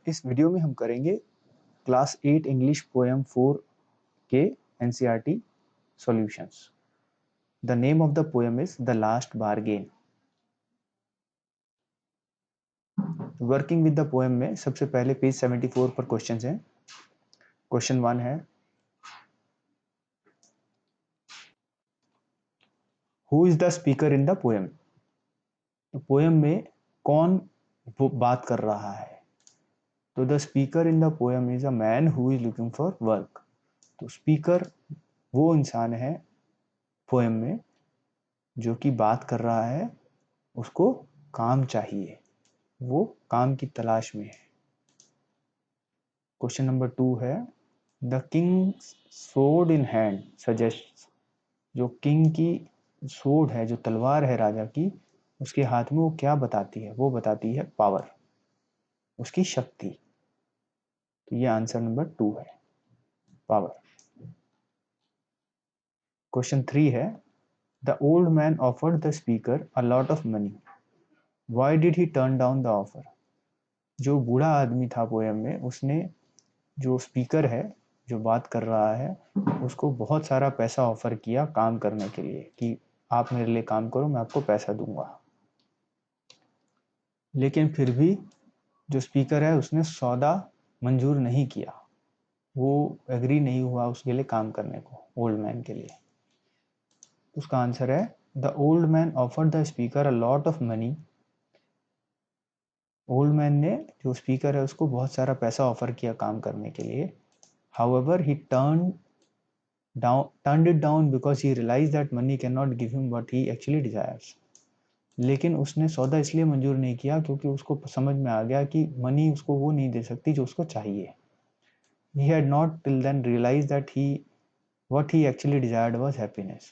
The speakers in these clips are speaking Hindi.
इस वीडियो में हम करेंगे क्लास 8 इंग्लिश पोएम 4 के NCERT solutions. The name of the poem is the last bargain. Working with the poem में सबसे पहले पेज 74 पर क्वेश्चंस हैं। क्वेश्चन 1 है, who is the speaker in the poem. तो पोएम में कौन बात कर रहा है? तो the speaker in the poem is a man who is looking for work. तो स्पीकर वो इंसान है पोएम में जो कि बात कर रहा है, उसको काम चाहिए, वो काम की तलाश में है। क्वेश्चन नंबर 2 है, the king sword in hand suggest. जो किंग की सोर्ड है, जो तलवार है राजा की, उसके हाथ में वो क्या बताती है? वो बताती है पावर, उसकी शक्ति। तो ये आंसर नंबर 2 है, पावर। क्वेश्चन 3 है, the old man offered the speaker a lot of money, why did he turn down the offer. जो बूढ़ा आदमी था पोएम में, उसने जो स्पीकर है, जो बात कर रहा है, उसको बहुत सारा पैसा ऑफर किया काम करने के लिए कि आप मेरे लिए काम करो, मैं आपको पैसा दूंगा। लेकिन फिर भी जो स्पीकर है उसने सौदा मंजूर नहीं किया, वो एग्री नहीं हुआ उसके लिए काम करने को, ओल्ड मैन के लिए। उसका आंसर है, the old man offered the speaker a lot of money. Old man ने जो स्पीकर है उसको बहुत सारा पैसा ऑफर किया काम करने के लिए। However, he turned it down because he realized that money cannot give him what he actually desires. लेकिन उसने सौदा इसलिए मंजूर नहीं किया क्योंकि उसको समझ में आ गया कि मनी उसको वो नहीं दे सकती जो उसको चाहिए। He had not till then realized that what he actually desired was happiness.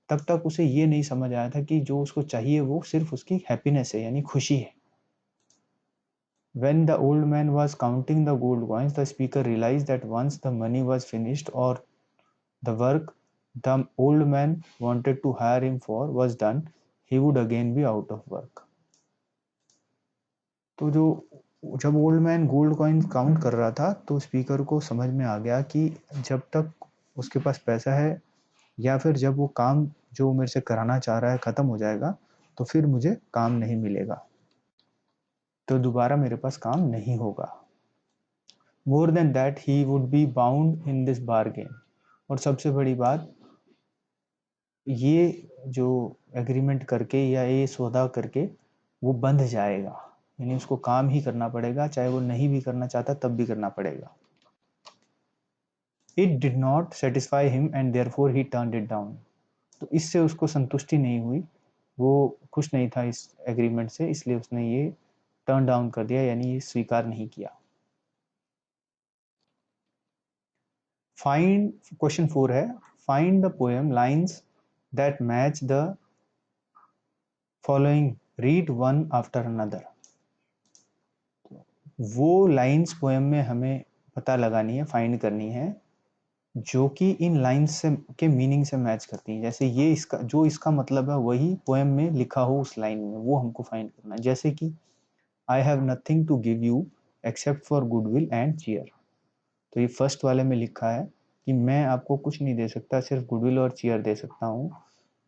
तब तक उसे ये नहीं समझ आया था कि जो उसको चाहिए वो सिर्फ उसकी हैप्पीनेस है, यानी खुशी है। When the old man was counting the gold coins, the speaker realized that once the money was finished or the work the old man wanted to hire him for was done, he would again be out of work. तो जब old man gold coin count कर रहा था तो स्पीकर को समझ में आ गया कि जब तक उसके पास पैसा है या फिर जब वो काम जो मेरे से कराना चाह रहा है खत्म हो जाएगा तो फिर मुझे काम नहीं मिलेगा, तो दोबारा मेरे पास काम नहीं होगा। More than that he would be bound in this bargain. और सबसे बड़ी बात, ये जो एग्रीमेंट करके या ये सौदा करके वो बंध जाएगा, यानी उसको काम ही करना पड़ेगा, चाहे वो नहीं भी करना चाहता तब भी करना पड़ेगा। It did not satisfy him and therefore he turned it down. तो इससे उसको संतुष्टि नहीं हुई, वो खुश नहीं था इस एग्रीमेंट से, इसलिए उसने ये टर्न डाउन कर दिया, यानी ये स्वीकार नहीं किया। फाइंड, क्वेश्चन 4 है, find the poem lines that match the following, read one after another. वो लाइन्स पोएम में हमें पता लगानी है, फाइंड करनी है, जो कि इन लाइन्स से के मीनिंग से मैच करती हैं। जैसे ये इसका मतलब है वही पोएम में लिखा हो उस लाइन में, वो हमको फाइंड करना है। जैसे कि I have nothing to give you except for goodwill and cheer. तो ये फर्स्ट वाले में लिखा है कि मैं आपको कुछ नहीं दे सकता, सिर्फ गुडविल और चीयर दे सकता हूँ।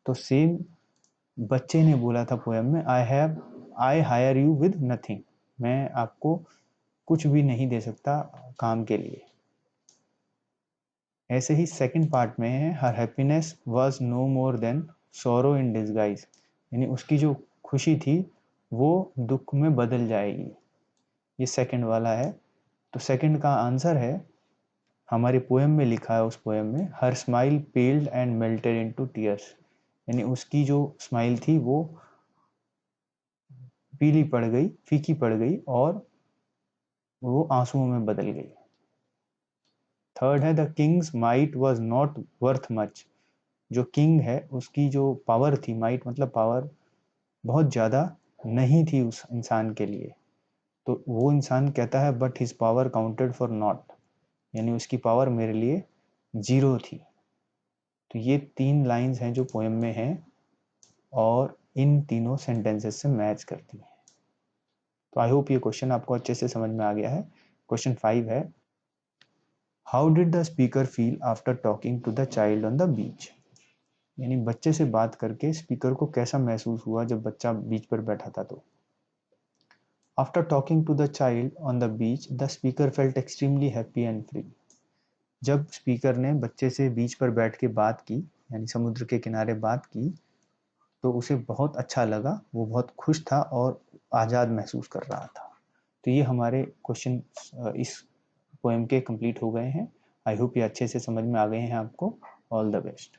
तो सेम बच्चे ने बोला था पोएम में, I hire you with nothing, मैं आपको कुछ भी नहीं दे सकता काम के लिए। ऐसे ही सेकंड पार्ट में है, her happiness was no more than sorrow in disguise, यानी उसकी जो खुशी थी वो दुख में बदल जाएगी। ये सेकंड वाला है। तो सेकंड का आंसर है, हमारे पोएम में लिखा है, उस पोएम में, her smile पेल्ड and melted into tears, यानी उसकी जो स्माइल थी वो पीली पड़ गई, फीकी पड़ गई और वो आंसुओं में बदल गई। थर्ड है, the Kings might was not worth much. जो किंग है उसकी जो पावर थी, माइट मतलब पावर, बहुत ज़्यादा नहीं थी उस इंसान के लिए। तो वो इंसान कहता है, but his power counted for not, यानी उसकी पावर मेरे लिए जीरो थी। तो ये 3 लाइंस हैं जो पोएम में हैं और इन तीनों सेंटेंसेस से मैच करती हैं। तो आई होप ये क्वेश्चन आपको अच्छे से समझ में आ गया है। क्वेश्चन 5 है, how did the speaker feel after talking to the child on the beach. यानी बच्चे से बात करके स्पीकर को कैसा महसूस हुआ जब बच्चा बीच पर बैठा था तो। After talking to the child on the beach the speaker felt extremely happy and free. जब स्पीकर ने बच्चे से बीच पर बैठ के बात की, यानी समुद्र के किनारे बात की, तो उसे बहुत अच्छा लगा, वो बहुत खुश था और आज़ाद महसूस कर रहा था। तो ये हमारे क्वेश्चन इस पोएम के कंप्लीट हो गए हैं। आई होप ये अच्छे से समझ में आ गए हैं आपको। All the best.